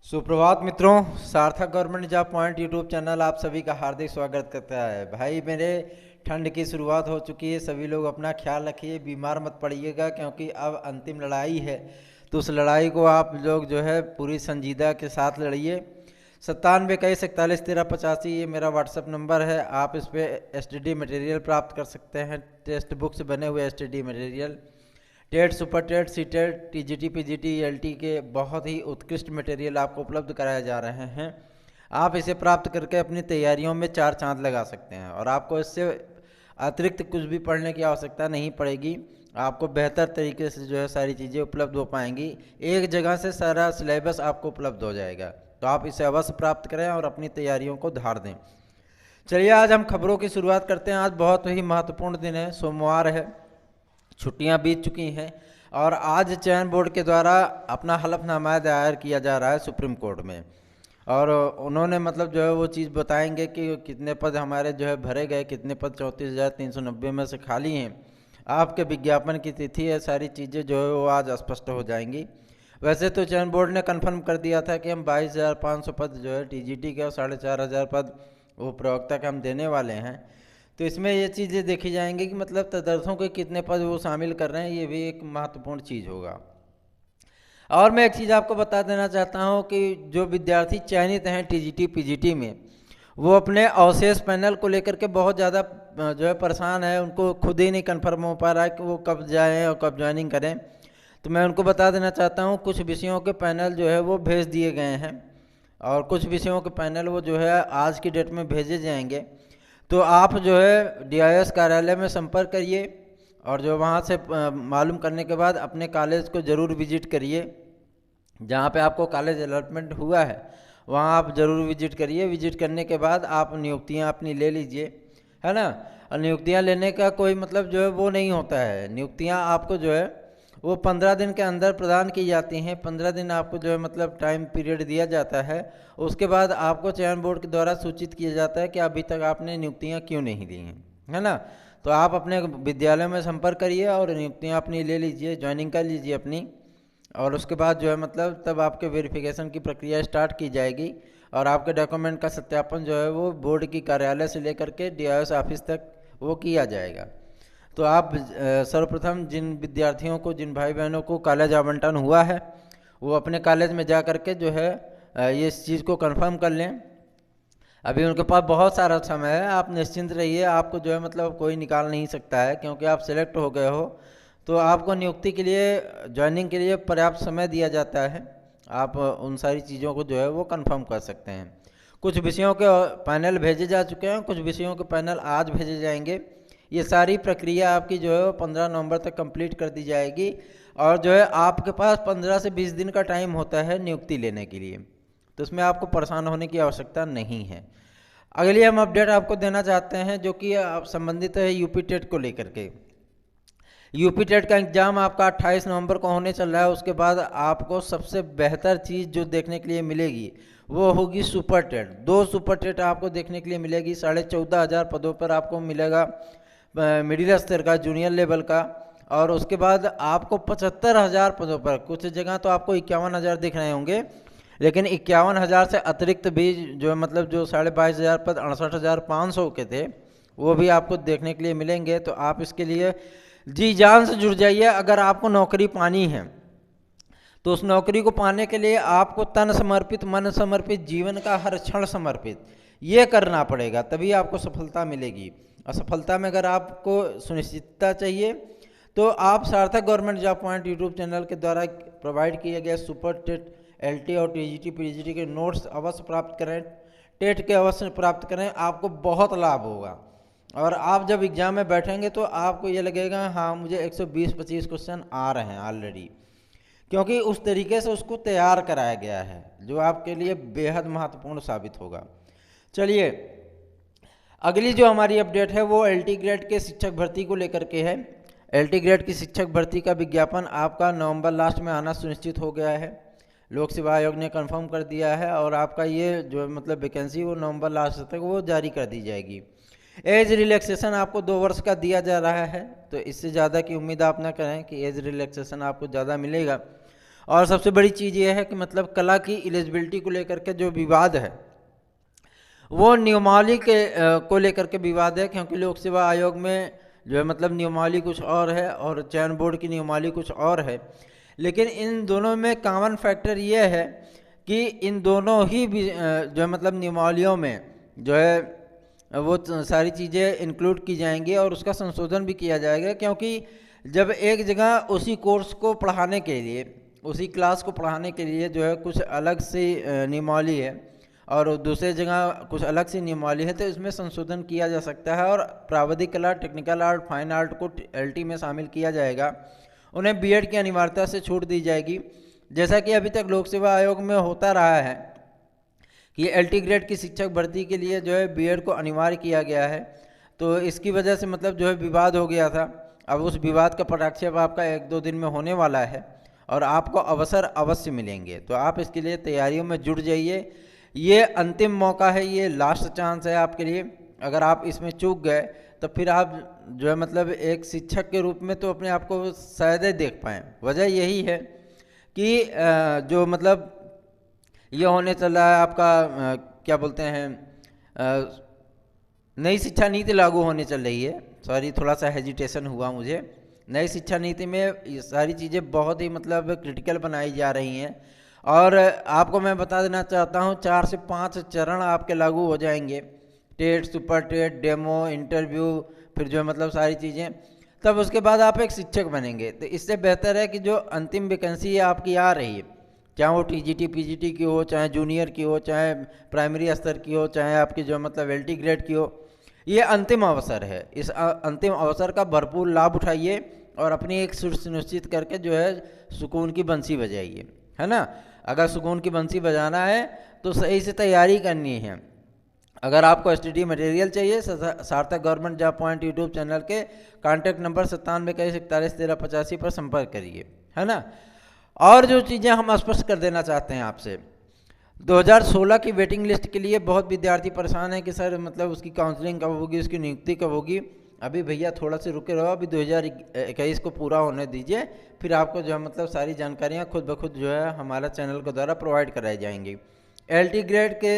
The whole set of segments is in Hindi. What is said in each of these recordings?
सुप्रभात मित्रों। सार्थक government job point YouTube channel आप सभी का हार्दिक स्वागत करता है। भाई मेरे ठंड की शुरुआत हो चुकी है, सभी लोग अपना ख्याल रखिए, बीमार मत पड़िएगा क्योंकि अब अंतिम लड़ाई है। तो उस लड़ाई को आप लोग जो है पूरी संजीदा के साथ लड़िए। 9721411385 ये मेरा व्हाट्सअप नंबर है। आप इस पर एसटीडी मटेरियल प्राप्त कर सकते हैं, टेक्स्ट बुक से बने हुए STD material, TET, super TET, C TET, TGT, PGT, LT के बहुत ही उत्कृष्ट मटेरियल आपको उपलब्ध कराए जा रहे हैं। आप इसे प्राप्त करके अपनी तैयारियों में चार चांद लगा सकते हैं और आपको इससे अतिरिक्त कुछ भी पढ़ने की आवश्यकता नहीं पड़ेगी। आपको बेहतर तरीके से जो है सारी चीज़ें उपलब्ध हो पाएंगी। एक जगह से सारा सिलेबस आपको उपलब्ध हो जाएगा, तो आप इसे अवश्य प्राप्त करें और अपनी तैयारियों को धार दें। चलिए आज हम खबरों की शुरुआत करते हैं। आज बहुत ही महत्वपूर्ण दिन है, सोमवार है, छुट्टियां बीत चुकी हैं और आज चयन बोर्ड के द्वारा अपना हलफनामा दायर किया जा रहा है सुप्रीम कोर्ट में। और उन्होंने मतलब जो है वो चीज़ बताएंगे कि कितने पद हमारे जो है भरे गए, कितने पद 34,390 में से खाली हैं, आपके विज्ञापन की तिथि है, सारी चीज़ें जो है वो आज स्पष्ट हो जाएंगी। वैसे तो चयन बोर्ड ने कन्फर्म कर दिया था कि हम 22,500 पद जो है टीजीटी के और 4,500 पद वो प्रवक्ता के हम देने वाले हैं। तो इसमें ये चीज़ें देखी जाएंगी कि मतलब तदर्थों के कितने पद वो शामिल कर रहे हैं, ये भी एक महत्वपूर्ण चीज़ होगा। और मैं एक चीज़ आपको बता देना चाहता हूँ कि जो विद्यार्थी चयनित हैं टीजीटी पीजीटी में, वो अपने अवशेष पैनल को लेकर के बहुत ज़्यादा जो है परेशान है। उनको खुद ही नहीं कन्फर्म हो पा रहा है कि वो कब जाएँ और कब ज्वाइनिंग करें। तो मैं उनको बता देना चाहता हूँ कुछ विषयों के पैनल जो है वो भेज दिए गए हैं और कुछ विषयों के पैनल वो जो है आज की डेट में भेजे जाएंगे। तो आप जो है डीआईएस कार्यालय में संपर्क करिए और जो वहाँ से मालूम करने के बाद अपने कॉलेज को ज़रूर विजिट करिए। जहाँ पे आपको कॉलेज अलॉटमेंट हुआ है वहाँ आप ज़रूर विजिट करिए। विजिट करने के बाद आप नियुक्तियाँ अपनी ले लीजिए, है ना। और नियुक्तियाँ लेने का कोई मतलब जो है वो नहीं होता है। नियुक्तियाँ आपको जो है वो 15 दिन के अंदर प्रदान की जाती हैं। 15 दिन आपको जो है मतलब टाइम पीरियड दिया जाता है। उसके बाद आपको चयन बोर्ड के द्वारा सूचित किया जाता है कि अभी तक आपने नियुक्तियां क्यों नहीं दी हैं, है ना। तो आप अपने विद्यालय में संपर्क करिए और नियुक्तियां अपनी ले लीजिए, ज्वाइनिंग कर लीजिए अपनी। और उसके बाद जो है मतलब तब आपके वेरिफिकेशन की प्रक्रिया स्टार्ट की जाएगी और आपके डॉक्यूमेंट का सत्यापन जो है वो बोर्ड की कार्यालय से लेकर के डीआईएस ऑफिस तक वो किया जाएगा। तो आप सर्वप्रथम जिन विद्यार्थियों को, जिन भाई बहनों को कॉलेज आवंटन हुआ है, वो अपने कॉलेज में जा कर के जो है ये इस चीज़ को कंफर्म कर लें। अभी उनके पास बहुत सारा समय है, आप निश्चिंत रहिए। आपको जो है मतलब कोई निकाल नहीं सकता है क्योंकि आप सेलेक्ट हो गए हो। तो आपको नियुक्ति के लिए, ज्वाइनिंग के लिए पर्याप्त समय दिया जाता है। आप उन सारी चीज़ों को जो है वो कंफर्म कर सकते हैं। कुछ विषयों के पैनल भेजे जा चुके हैं, कुछ विषयों के पैनल आज भेजे जाएंगे। ये सारी प्रक्रिया आपकी जो है वो 15 नवंबर तक कंप्लीट कर दी जाएगी और जो है आपके पास 15 से 20 दिन का टाइम होता है नियुक्ति लेने के लिए। तो इसमें आपको परेशान होने की आवश्यकता नहीं है। अगली हम अपडेट आपको देना चाहते हैं जो कि आप संबंधित है यूपी टेट को लेकर के। यूपी टेट का एग्ज़ाम आपका 28 नवंबर को होने चल रहा है। उसके बाद आपको सबसे बेहतर चीज़ जो देखने के लिए मिलेगी वो होगी सुपर टेट। 2 सुपर टेट आपको देखने के लिए मिलेगी। 14,500 पदों पर आपको मिलेगा मिडिल स्तर का, जूनियर लेवल का। और उसके बाद आपको 75,000 पदों पर, कुछ जगह तो आपको 51,000 दिख रहे होंगे, लेकिन 51,000 से अतिरिक्त भी जो मतलब जो 22,500 पद 68,500 के थे वो भी आपको देखने के लिए मिलेंगे। तो आप इसके लिए जी जान से जुड़ जाइए। अगर आपको नौकरी पानी है तो उस नौकरी को पाने के लिए आपको तन समर्पित, मन समर्पित, जीवन का हर क्षण समर्पित ये करना पड़ेगा, तभी आपको सफलता मिलेगी। और सफलता में अगर आपको सुनिश्चितता चाहिए तो आप सार्थक government job point YouTube channel के द्वारा प्रोवाइड किए गए सुपर टेट, एलटी और टीजीटी पीजीटी के नोट्स अवश्य प्राप्त करें, टेट के अवश्य प्राप्त करें। आपको बहुत लाभ होगा और आप जब एग्ज़ाम में बैठेंगे तो आपको ये लगेगा हाँ मुझे 120-25 क्वेश्चन आ रहे हैं ऑलरेडी, क्योंकि उस तरीके से उसको तैयार कराया गया है जो आपके लिए बेहद महत्वपूर्ण साबित होगा। चलिए अगली जो हमारी अपडेट है वो एलटी ग्रेड के शिक्षक भर्ती को लेकर के है। एलटी ग्रेड की शिक्षक भर्ती का विज्ञापन आपका नवंबर लास्ट में आना सुनिश्चित हो गया है। लोक सेवा आयोग ने कंफर्म कर दिया है और आपका ये जो मतलब वैकेंसी वो नवंबर लास्ट तक वो जारी कर दी जाएगी। एज रिलैक्सेशन आपको 2 वर्ष का दिया जा रहा है, तो इससे ज़्यादा की उम्मीद आप ना करें कि एज रिलैक्सेशन आपको ज़्यादा मिलेगा। और सबसे बड़ी चीज़ ये है कि मतलब कला की एलिजिबिलिटी को लेकर के जो विवाद है वो नियमावली को लेकर के विवाद है, क्योंकि लोक सेवा आयोग में जो है मतलब नियमावली कुछ और है और चयन बोर्ड की नियमावली कुछ और है। लेकिन इन दोनों में कॉमन फैक्टर ये है कि इन दोनों ही जो है मतलब नियमावलियों में जो है वो सारी चीज़ें इंक्लूड की जाएंगी और उसका संशोधन भी किया जाएगा, क्योंकि जब एक जगह उसी कोर्स को पढ़ाने के लिए, उसी क्लास को पढ़ाने के लिए जो है कुछ अलग सी नियमावली है और दूसरे जगह कुछ अलग सी नियमावली है, तो इसमें संशोधन किया जा सकता है और प्राविधिक कला, टेक्निकल आर्ट, फाइन आर्ट को एलटी में शामिल किया जाएगा। उन्हें बीएड की अनिवार्यता से छूट दी जाएगी, जैसा कि अभी तक लोक सेवा आयोग में होता रहा है कि एलटी ग्रेड की शिक्षक भर्ती के लिए जो है बीएड को अनिवार्य किया गया है। तो इसकी वजह से मतलब जो है विवाद हो गया था। अब उस विवाद का पटाक्षेप आपका 1-2 दिन में होने वाला है और आपको अवसर अवश्य मिलेंगे, तो आप इसके लिए तैयारियों में जुट जाइए। ये अंतिम मौका है, ये लास्ट चांस है आपके लिए। अगर आप इसमें चूक गए तो फिर आप जो है मतलब एक शिक्षक के रूप में तो अपने आप को शायद ही देख पाएँ। वजह यही है कि जो मतलब ये होने चल रहा है आपका क्या बोलते हैं, नई शिक्षा नीति लागू होने चल रही है। सॉरी, थोड़ा सा हेजिटेशन हुआ मुझे। नई शिक्षा नीति में ये सारी चीज़ें बहुत ही मतलब क्रिटिकल बनाई जा रही हैं और आपको मैं बता देना चाहता हूँ 4 से 5 चरण आपके लागू हो जाएंगे। TET, super TET, demo, interview, फिर जो है मतलब सारी चीज़ें, तब उसके बाद आप एक शिक्षक बनेंगे। तो इससे बेहतर है कि जो अंतिम वैकेंसी आपकी आ रही है, चाहे वो टीजीटी पीजीटी की हो, चाहे जूनियर की हो, चाहे प्राइमरी स्तर की हो, चाहे आपकी जो मतलब एलटी ग्रेड की हो, ये अंतिम अवसर है। इस अंतिम अवसर का भरपूर लाभ उठाइए और अपनी एक सुनिश्चित करके जो है सुकून की बंसी बजाइए, है ना। अगर सुकून की बंसी बजाना है तो सही से तैयारी करनी है। अगर आपको एसटीडी मटेरियल चाहिए, सार्थक government job point YouTube channel के कॉन्टैक्ट नंबर 9721411385 पर संपर्क करिए, है ना। और जो चीज़ें हम स्पष्ट कर देना चाहते हैं आपसे, 2016 की वेटिंग लिस्ट के लिए बहुत विद्यार्थी परेशान है कि सर मतलब उसकी काउंसलिंग कब होगी, उसकी नियुक्ति कब होगी। अभी भैया थोड़ा से रुके रहो, अभी 2021 को पूरा होने दीजिए, फिर आपको जो है मतलब सारी जानकारियाँ खुद ब खुद जो है हमारा चैनल के द्वारा प्रोवाइड कराई जाएंगी। एलटी ग्रेड के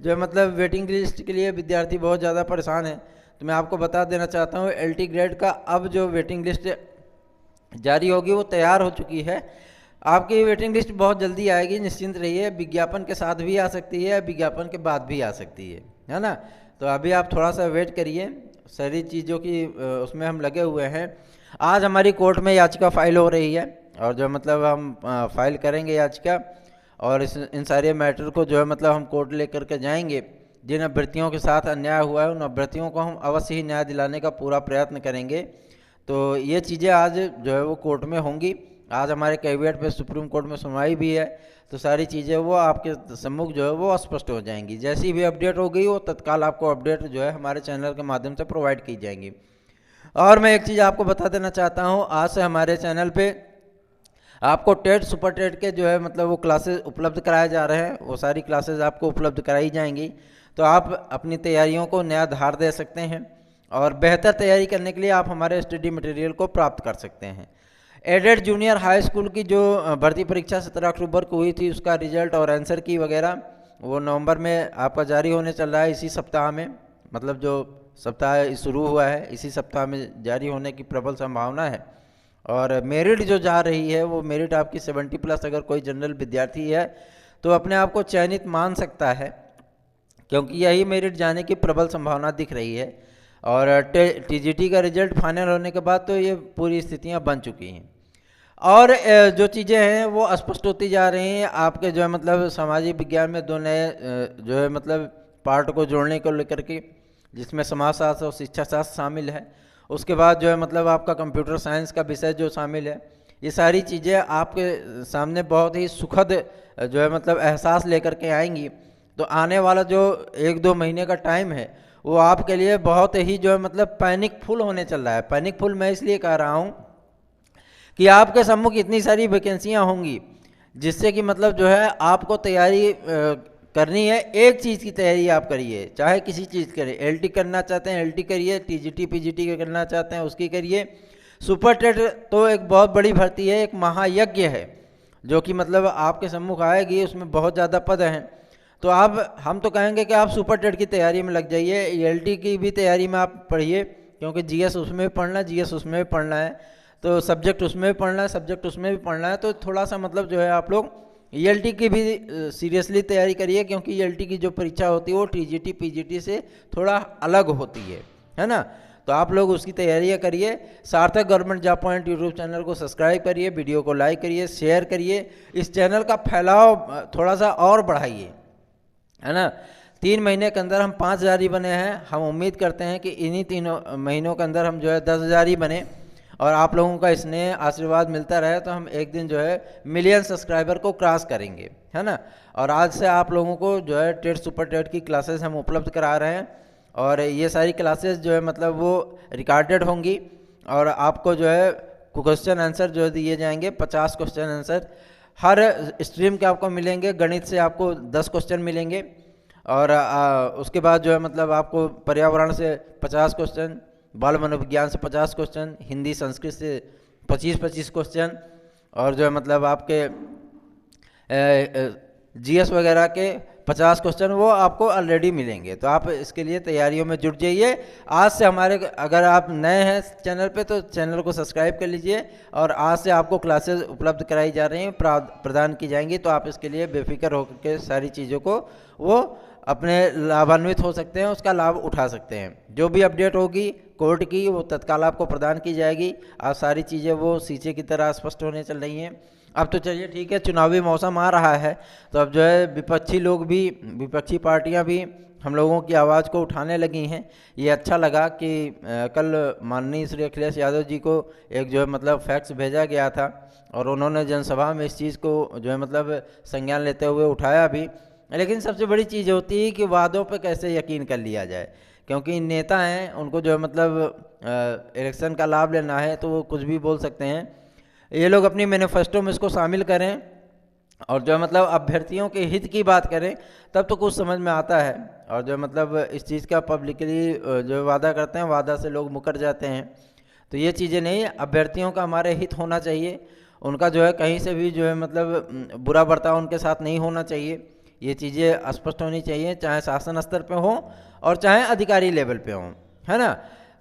जो है मतलब वेटिंग लिस्ट के लिए विद्यार्थी बहुत ज़्यादा परेशान है, तो मैं आपको बता देना चाहता हूँ एलटी ग्रेड का अब जो वेटिंग लिस्ट जारी होगी वो तैयार हो चुकी है। आपकी वेटिंग लिस्ट बहुत जल्दी आएगी, निश्चिंत रहिए। विज्ञापन के साथ भी आ सकती है, विज्ञापन के बाद भी आ सकती है ना। तो अभी आप थोड़ा सा वेट करिए, सारी चीज़ों की उसमें हम लगे हुए हैं। आज हमारी कोर्ट में याचिका फाइल हो रही है और जो मतलब हम फाइल करेंगे याचिका और इन सारे मैटर को जो है मतलब हम कोर्ट लेकर के जाएंगे। जिन अभ्यर्थियों के साथ अन्याय हुआ है उन अभ्यर्थियों को हम अवश्य ही न्याय दिलाने का पूरा प्रयत्न करेंगे। तो ये चीज़ें आज जो है वो कोर्ट में होंगी। आज हमारे कैविएट पे सुप्रीम कोर्ट में सुनवाई भी है, तो सारी चीज़ें वो आपके सम्मुख जो है वो स्पष्ट हो जाएंगी। जैसी भी अपडेट हो गई वो तत्काल आपको अपडेट जो है हमारे चैनल के माध्यम से प्रोवाइड की जाएंगी। और मैं एक चीज़ आपको बता देना चाहता हूँ, आज से हमारे चैनल पे आपको टेट, सुपर टेट के जो है मतलब वो क्लासेस उपलब्ध कराए जा रहे हैं। वो सारी क्लासेस आपको उपलब्ध कराई जाएंगी, तो आप अपनी तैयारियों को नया धार दे सकते हैं और बेहतर तैयारी करने के लिए आप हमारे स्टडी मटेरियल को प्राप्त कर सकते हैं। एडेड जूनियर हाई स्कूल की जो भर्ती परीक्षा 17 अक्टूबर को हुई थी, उसका रिजल्ट और आंसर की वगैरह वो नवंबर में आपका जारी होने चल रहा है। इसी सप्ताह में, मतलब जो सप्ताह शुरू हुआ है इसी सप्ताह में जारी होने की प्रबल संभावना है। और मेरिट जो जा रही है वो मेरिट आपकी 70+ अगर कोई जनरल विद्यार्थी है तो अपने आप को चयनित मान सकता है, क्योंकि यही मेरिट जाने की प्रबल संभावना दिख रही है। और टीजीटी का रिजल्ट फाइनल होने के बाद तो ये पूरी स्थितियां बन चुकी हैं और जो चीज़ें हैं वो स्पष्ट होती जा रही हैं। आपके जो है मतलब सामाजिक विज्ञान में 2 नए जो है मतलब पार्ट को जोड़ने को लेकर के, जिसमें समाजशास्त्र और शिक्षा शास्त्र शामिल है। उसके बाद जो है मतलब आपका कंप्यूटर साइंस का विषय जो शामिल है। ये सारी चीज़ें आपके सामने बहुत ही सुखद जो है मतलब एहसास लेकर के आएंगी। तो आने वाला जो 1-2 महीने का टाइम है वो आपके लिए बहुत ही जो है मतलब पैनिकफुल होने चल रहा है। पैनिकफुल मैं इसलिए कह रहा हूँ कि आपके सम्मुख इतनी सारी वैकेंसियाँ होंगी जिससे कि मतलब जो है आपको तैयारी करनी है। एक चीज़ की तैयारी आप करिए, चाहे किसी चीज़ करिए। एलटी करना चाहते हैं एलटी करिए, टीजीटी पीजीटी करना चाहते हैं उसकी करिए। सुपर टेट तो एक बहुत बड़ी भर्ती है, एक महायज्ञ है। जो कि मतलब आपके सम्मुख आएगी, उसमें बहुत ज़्यादा पद हैं। तो आप हम तो कहेंगे कि आप सुपर टेट की तैयारी में लग जाइए, ELT की भी तैयारी में आप पढ़िए, क्योंकि GS उसमें भी पढ़ना है, GS उसमें भी पढ़ना है, तो सब्जेक्ट उसमें भी पढ़ना है, सब्जेक्ट उसमें भी पढ़ना है। तो थोड़ा सा मतलब जो है आप लोग ELT की भी सीरियसली तैयारी करिए, क्योंकि ELT की जो परीक्षा होती है वो TGT PGT से थोड़ा अलग होती है ना। तो आप लोग उसकी तैयारियाँ करिए। सार्थक government job point YouTube channel को सब्सक्राइब करिए, वीडियो को लाइक करिए, शेयर करिए, इस चैनल का फैलाव थोड़ा सा और बढ़ाइए, है ना। 3 महीने के अंदर हम 5,000 ही बने हैं। हम उम्मीद करते हैं कि इन्हीं 3 महीनों के अंदर हम जो है 10,000 ही बने, और आप लोगों का स्नेह आशीर्वाद मिलता रहे तो हम एक दिन जो है मिलियन सब्सक्राइबर को क्रॉस करेंगे, है ना। और आज से आप लोगों को जो है टेट सुपर टेट की क्लासेस हम उपलब्ध करा रहे हैं, और ये सारी क्लासेस जो है मतलब वो रिकॉर्डेड होंगी, और आपको जो है क्वेश्चन आंसर जो दिए जाएंगे, 50 क्वेश्चन आंसर हर स्ट्रीम के आपको मिलेंगे। गणित से आपको 10 क्वेश्चन मिलेंगे, और उसके बाद जो है मतलब आपको पर्यावरण से 50 क्वेश्चन, बाल मनोविज्ञान से 50 क्वेश्चन, हिंदी संस्कृत से 25-25 क्वेश्चन, और जो है मतलब आपके GS वगैरह के 50 क्वेश्चन वो आपको ऑलरेडी मिलेंगे। तो आप इसके लिए तैयारियों में जुट जाइए। आज से हमारे, अगर आप नए हैं चैनल पे तो चैनल को सब्सक्राइब कर लीजिए, और आज से आपको क्लासेस उपलब्ध कराई जा रही हैं, प्रदान की जाएंगी। तो आप इसके लिए बेफिक्र होकर के सारी चीज़ों को वो अपने लाभान्वित हो सकते हैं, उसका लाभ उठा सकते हैं। जो भी अपडेट होगी कोर्ट की वो तत्काल आपको प्रदान की जाएगी। आज सारी चीज़ें वो शीशे की तरह स्पष्ट होने चल रही हैं। अब तो चलिए ठीक है, चुनावी मौसम आ रहा है, तो अब जो है विपक्षी लोग भी, विपक्षी पार्टियां भी हम लोगों की आवाज़ को उठाने लगी हैं। ये अच्छा लगा कि कल माननीय श्री अखिलेश यादव जी को एक जो है मतलब फैक्स भेजा गया था, और उन्होंने जनसभा में इस चीज़ को जो है मतलब संज्ञान लेते हुए उठाया भी। लेकिन सबसे बड़ी चीज़ होती है कि वादों पे कैसे यकीन कर लिया जाए, क्योंकि नेता हैं, उनको जो है मतलब इलेक्शन का लाभ लेना है तो वो कुछ भी बोल सकते हैं। ये लोग अपनी मैनिफेस्टो में इसको शामिल करें, और जो है मतलब अभ्यर्थियों के हित की बात करें, तब तो कुछ समझ में आता है। और जो मतलब इस चीज़ का पब्लिकली जो वादा करते हैं, वादा से लोग मुकर जाते हैं। तो ये चीज़ें नहीं, अभ्यर्थियों का हमारे हित होना चाहिए, उनका जो है कहीं से भी जो है मतलब बुरा बर्ताव उनके साथ नहीं होना चाहिए। ये चीज़ें स्पष्ट होनी चाहिए, चाहे शासन स्तर पे हो और चाहे अधिकारी लेवल पे हो, है ना।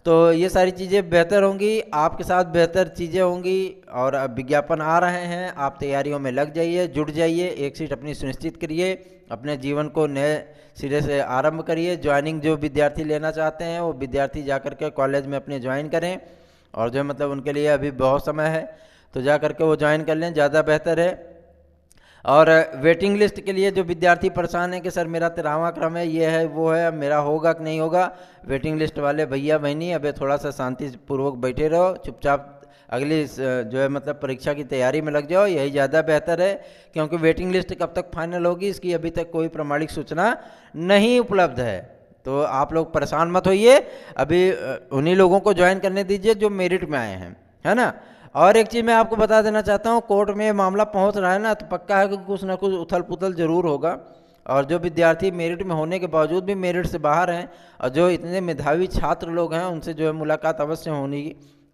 तो ये सारी चीज़ें बेहतर होंगी, आपके साथ बेहतर चीज़ें होंगी। और अब विज्ञापन आ रहे हैं, आप तैयारियों में लग जाइए, जुट जाइए, एक सीट अपनी सुनिश्चित करिए, अपने जीवन को नए सिरे से आरंभ करिए। ज्वाइनिंग जो विद्यार्थी लेना चाहते हैं वो विद्यार्थी जा कर के कॉलेज में अपने ज्वाइन करें, और जो मतलब उनके लिए अभी बहुत समय है, तो जा कर के वो ज्वाइन कर लें, ज़्यादा बेहतर है। और वेटिंग लिस्ट के लिए जो विद्यार्थी परेशान है कि सर मेरा 13वां क्रम है, ये है वो है, मेरा होगा कि नहीं होगा, वेटिंग लिस्ट वाले भैया बहनी अबे थोड़ा सा शांतिपूर्वक बैठे रहो, चुपचाप अगली जो है मतलब परीक्षा की तैयारी में लग जाओ, यही ज़्यादा बेहतर है। क्योंकि वेटिंग लिस्ट कब तक फाइनल होगी इसकी अभी तक कोई प्रमाणिक सूचना नहीं उपलब्ध है। तो आप लोग परेशान मत होइए, अभी उन्हीं लोगों को ज्वाइन करने दीजिए जो मेरिट में आए हैं, है ना। और एक चीज़ मैं आपको बता देना चाहता हूँ, कोर्ट में मामला पहुँच रहा है ना, तो पक्का है कि कुछ ना कुछ उथल पुथल जरूर होगा। और जो विद्यार्थी मेरिट में होने के बावजूद भी मेरिट से बाहर हैं, और जो इतने मेधावी छात्र लोग हैं, उनसे जो है मुलाकात अवश्य होनी।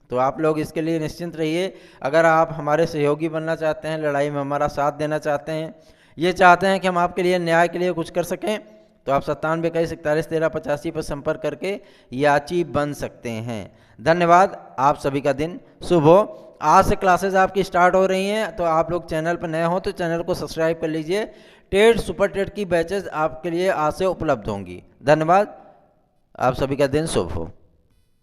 तो आप लोग इसके लिए निश्चिंत रहिए। अगर आप हमारे सहयोगी बनना चाहते हैं, लड़ाई में हमारा साथ देना चाहते हैं, ये चाहते हैं कि हम आपके लिए न्याय के लिए कुछ कर सकें, तो आप 9721411385 पर संपर्क करके याची बन सकते हैं। धन्यवाद, आप सभी का दिन शुभ हो। आज से क्लासेस आपकी स्टार्ट हो रही हैं, तो आप लोग चैनल पर नए हो तो चैनल को सब्सक्राइब कर लीजिए। टेट सुपर टेट की बैचेस आपके लिए आज से उपलब्ध होंगी। धन्यवाद, आप सभी का दिन शुभ हो।